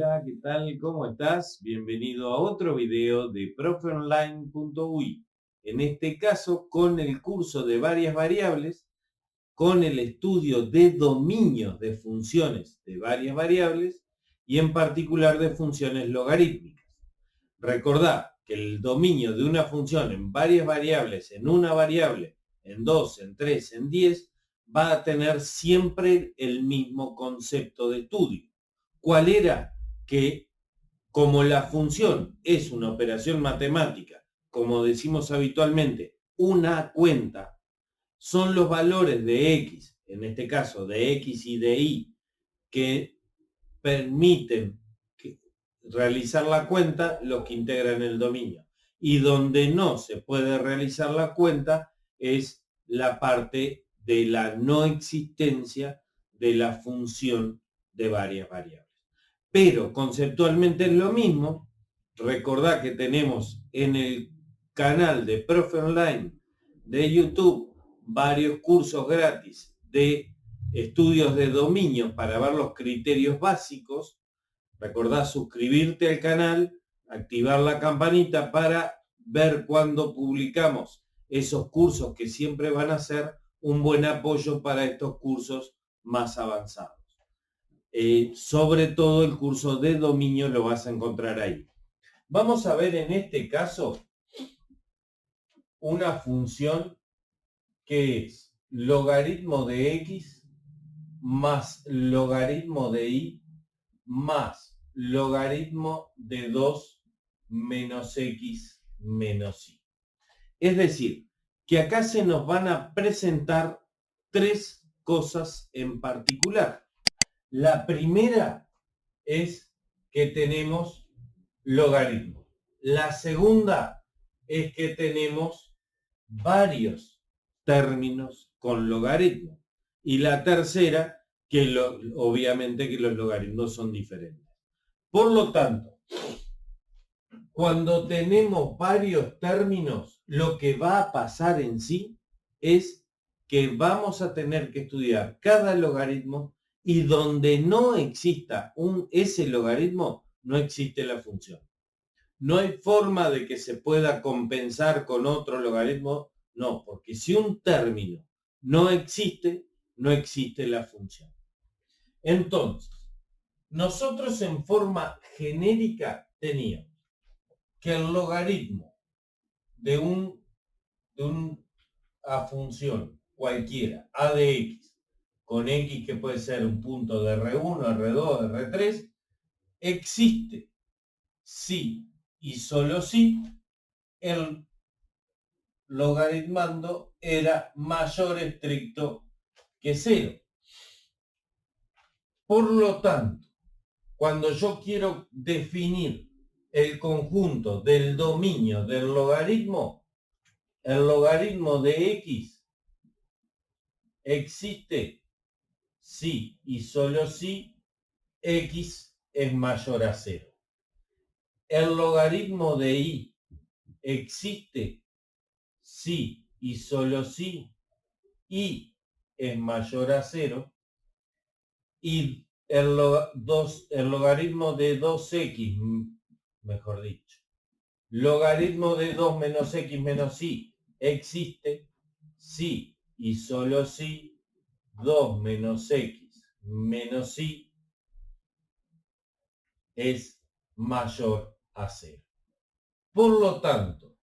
Hola, ¿qué tal? ¿Cómo estás? Bienvenido a otro video de profeonline.ui. En este caso, con el curso de varias variables, con el estudio de dominios de funciones de varias variables y en particular de funciones logarítmicas. Recordá que el dominio de una función en varias variables, en una variable, en 2, en 3, en 10, va a tener siempre el mismo concepto de estudio. ¿Cuál era? Que como la función es una operación matemática, como decimos habitualmente, una cuenta, son los valores de x, en este caso de x y de y, que permiten realizar la cuenta los que integran el dominio. Y donde no se puede realizar la cuenta es la parte de la no existencia de la función de varias variables. Pero conceptualmente es lo mismo. Recordá que tenemos en el canal de Profe Online de YouTube varios cursos gratis de estudios de dominio para ver los criterios básicos. Recordá suscribirte al canal, activar la campanita para ver cuando publicamos esos cursos que siempre van a ser un buen apoyo para estos cursos más avanzados. Sobre todo el curso de dominio lo vas a encontrar ahí. Vamos a ver en este caso una función que es logaritmo de x más logaritmo de y más logaritmo de 2 menos x menos y. Es decir, que acá se nos van a presentar tres cosas en particular. La primera es que tenemos logaritmos. La segunda es que tenemos varios términos con logaritmos. Y la tercera, que obviamente que los logaritmos son diferentes. Por lo tanto, cuando tenemos varios términos, lo que va a pasar en sí es que vamos a tener que estudiar cada logaritmo y donde no exista ese logaritmo, no existe la función. No hay forma de que se pueda compensar con otro logaritmo, no, porque si un término no existe, no existe la función. Entonces, nosotros en forma genérica teníamos que el logaritmo de una función cualquiera, a de x, con x que puede ser un punto de R1, R2, R3, existe si y solo si el logaritmando era mayor estricto que 0. Por lo tanto, cuando yo quiero definir el conjunto del dominio del logaritmo, el logaritmo de x existe si y solo si x es mayor a 0. El logaritmo de y existe si y solo si y es mayor a 0. Y el logaritmo de 2x, mejor dicho, logaritmo de 2 menos x menos y existe si y solo si 2 menos x menos y es mayor a 0. Por lo tanto,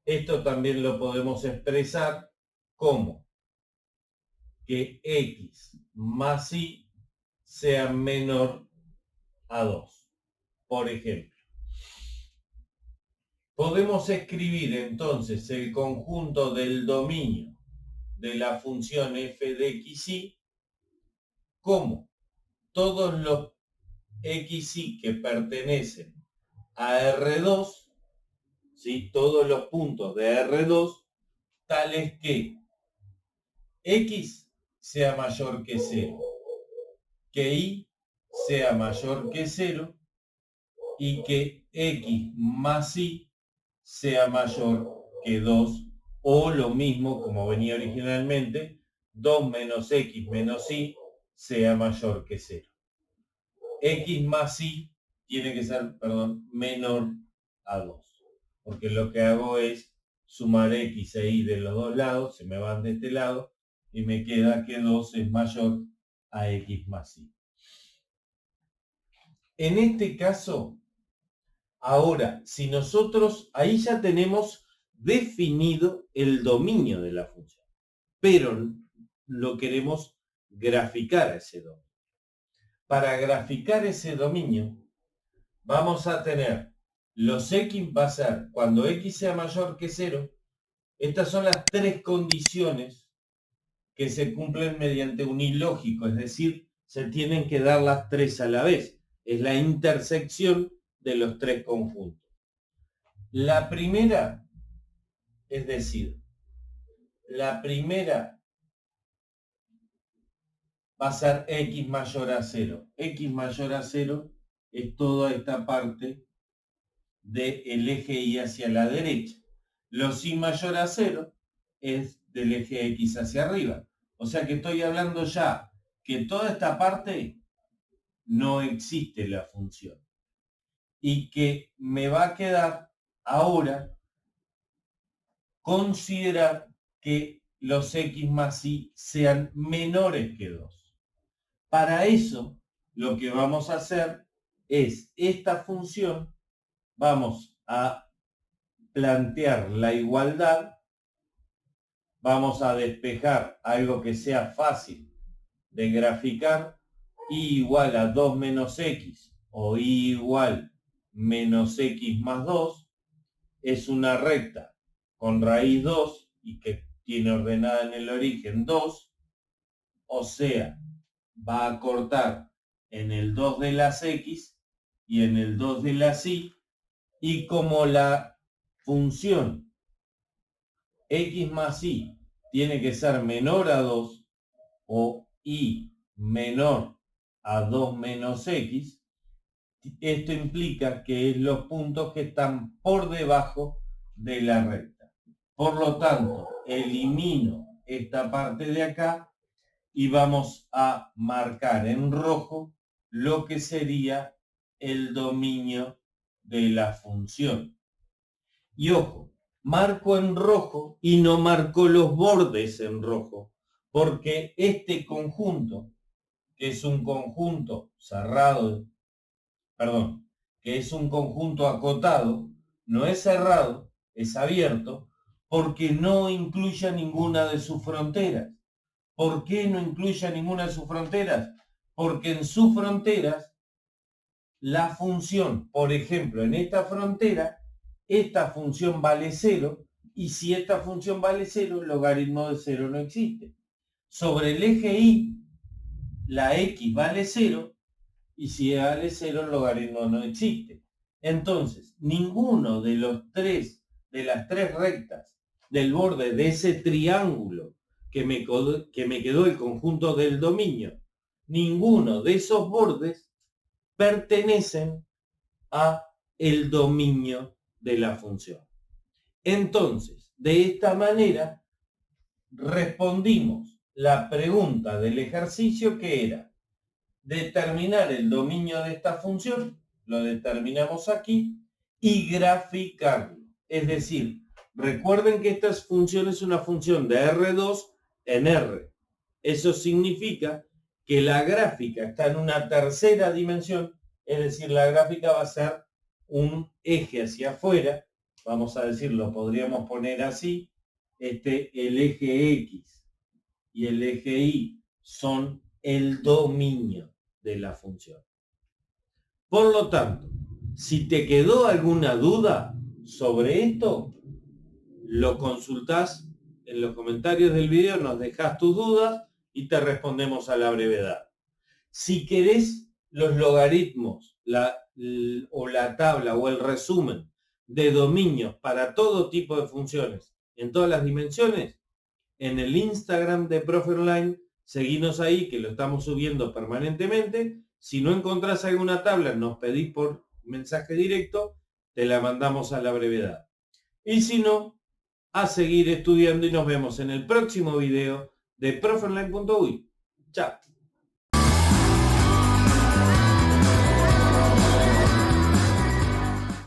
esto también lo podemos expresar como que x más y sea menor a 2. Por ejemplo, podemos escribir entonces el conjunto del dominio de la función f de x y como todos los x y que pertenecen a R2, ¿sí? Todos los puntos de R2, tales que x sea mayor que 0, que y sea mayor que 0 y que x más y sea mayor que 2 o lo mismo como venía originalmente, 2 menos x menos y sea mayor que 0. x más y tiene que ser, perdón, menor a 2. Porque lo que hago es sumar x e y de los dos lados, se me van de este lado, y me queda que 2 es mayor a x más y. En este caso, ahora, si nosotros, ahí ya tenemos definido el dominio de la función, pero lo queremos graficar a ese dominio. Para graficar ese dominio, vamos a tener los x, va a ser cuando x sea mayor que 0, estas son las tres condiciones que se cumplen mediante un ilógico, es decir, se tienen que dar las tres a la vez. Es la intersección de los tres conjuntos. La primera, es decir, la primera va a ser x mayor a 0. X mayor a 0 es toda esta parte del eje y hacia la derecha. Los y mayor a 0 es del eje x hacia arriba. O sea que estoy hablando ya que toda esta parte no existe la función. Y que me va a quedar ahora considerar que los x más y sean menores que 2. Para eso, lo que vamos a hacer es esta función, vamos a plantear la igualdad, vamos a despejar algo que sea fácil de graficar, y igual a 2 menos x o y igual menos x más 2 es una recta con raíz 2 y que tiene ordenada en el origen 2, o sea, va a cortar en el 2 de las x y en el 2 de las y, y como la función x más y tiene que ser menor a 2 o y menor a 2 menos x, esto implica que es los puntos que están por debajo de la recta. Por lo tanto, elimino esta parte de acá y vamos a marcar en rojo lo que sería el dominio de la función. Y ojo, marco en rojo y no marco los bordes en rojo, porque este conjunto, que es un conjunto cerrado, que es un conjunto acotado, no es cerrado, es abierto, porque no incluye ninguna de sus fronteras. ¿Por qué no incluye ninguna de sus fronteras? Porque en sus fronteras la función, por ejemplo, en esta frontera, esta función vale 0, y si esta función vale 0, el logaritmo de 0 no existe. Sobre el eje y, la x vale 0, y si vale 0, el logaritmo no existe. Entonces, ninguno de las tres rectas del borde de ese triángulo que me quedó el conjunto del dominio, ninguno de esos bordes pertenecen a el dominio de la función. Entonces, de esta manera, respondimos la pregunta del ejercicio, que era determinar el dominio de esta función, lo determinamos aquí, y graficarlo. Es decir, recuerden que esta función es una función de R2 en R. Eso significa que la gráfica está en una tercera dimensión, es decir, la gráfica va a ser un eje hacia afuera, vamos a decirlo, podríamos poner así, el eje X y el eje Y son el dominio de la función. Por lo tanto, si te quedó alguna duda sobre esto, lo consultás en los comentarios del video, nos dejas tus dudas y te respondemos a la brevedad. Si querés los logaritmos o la tabla o el resumen de dominios para todo tipo de funciones en todas las dimensiones, en el Instagram de Profe Online, seguinos ahí que lo estamos subiendo permanentemente. Si no encontrás alguna tabla, nos pedís por mensaje directo, te la mandamos a la brevedad. Y si no, a seguir estudiando y nos vemos en el próximo video de profeonline.uy. Chao.